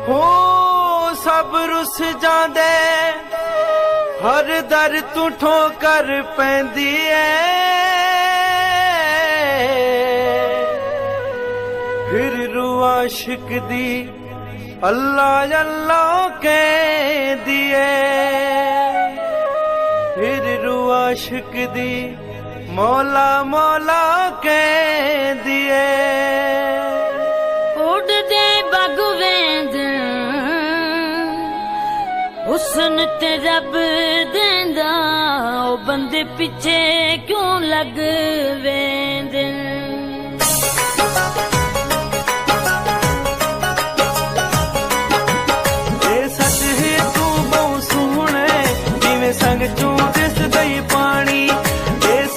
हो सब रुस जांदे हर दर तू ठोकर पैंदी है फिर रू आशिक दी अल्लाह अल्लाह कह दिए फिर रू आशिक दी मौला मौला कह दिए उड़दे बगवेंद हुस्न ते रब देंदा ओ बंदे पीछे क्यों लग वेंद सच है तू बहु सोहणे जिवें संग चू दिसदा ही पानी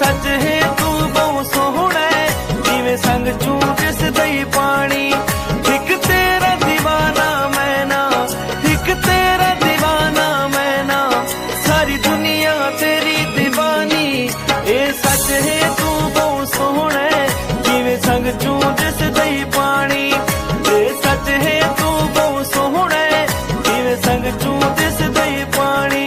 सच है तू बहु सोहणे जिवें संग चू दिसदा ही पानी एक तेरा दीवाना मैं ना एक तेरा दीवाना मैं ना सारी दुनिया तेरी दीवानी ए सच है तू बहु सोहणे जिवें संग चू दिसदा ही पानी सच है तू बहु सोहणे जिवें संग चू दिसदा ही पानी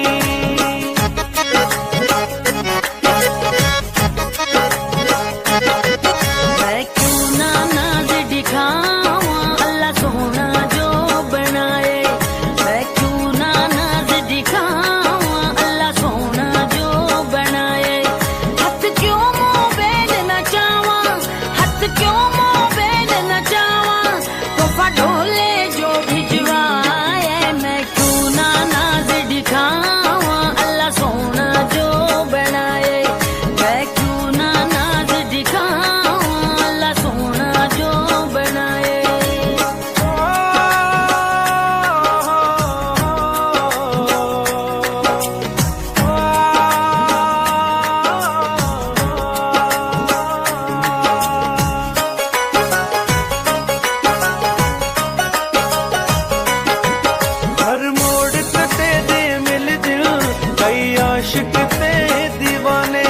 आशिक ते दीवाने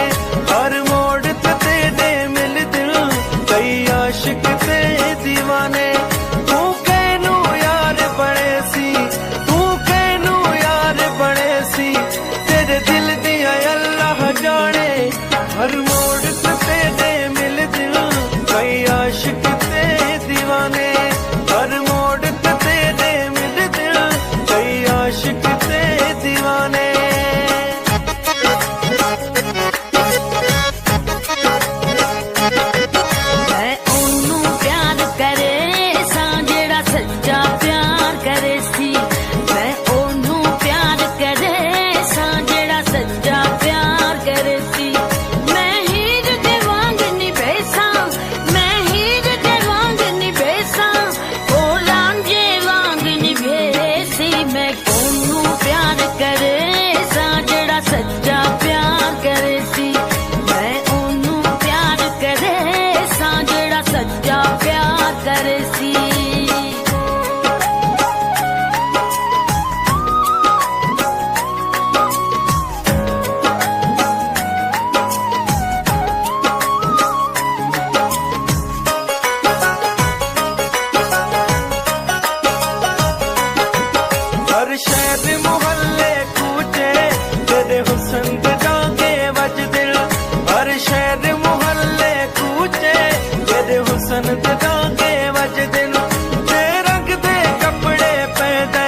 हर मोड़ ते दे मिल दिल कई आशिक ते दीवाने तू कहनू यार बड़े सी तू कहनू यार बड़े सी तेरे दिल दिया अल्लाह जाने हर मोड़ ते दे मिल दिल कई आशिक ते दीवाने हर मोड़ ते दे मिल दिल कई आशिक ते दीवाने हर शहर मोहल्ले कूचे तेरे हुस्न दे डांगे वज दिल हर शहर मोहल्ले कूचे तेरे हुस्न दे डांगे वज दिल जे रंग दे कपड़े पै दे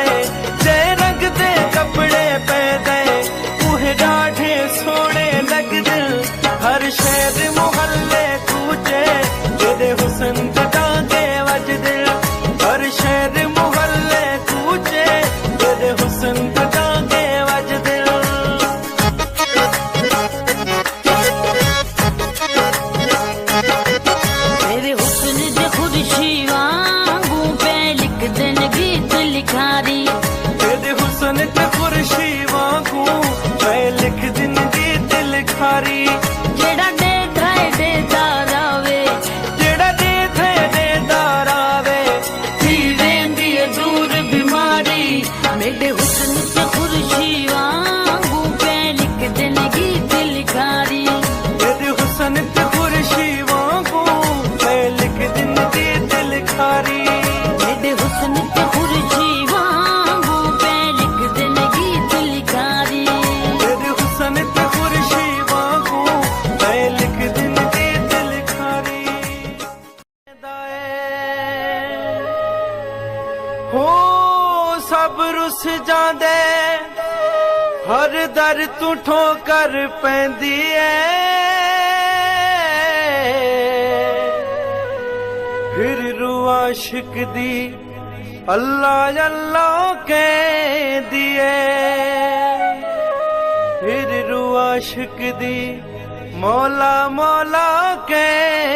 जे रंग दे कपड़े पै दे उहे डाढ़े सोने लग दिल हर शहर मोहल्ले कूचे तेरे हुस्न दे डांगे वज दिल हर शहर मोहल्ले कूचे तेरे हुस्न दे डांगे वज दिल तेरे हुस्न दे खुर्शी वांगू पे लिख देन गीत लिखारी तेरे हुस्न दे खुर्शी वांगू पे लिख दिन गीत लिखारी जेड़ा दे थाए दे दारावे जेड़ा दे थे दे ਵਸ ਜਾਂਦੇ हर दर तू ठोकर पैंदी फिर रूह आशिक दी अल्लाह अल्लाह कहदी फिर रूह आशिक दी मौला मौला कह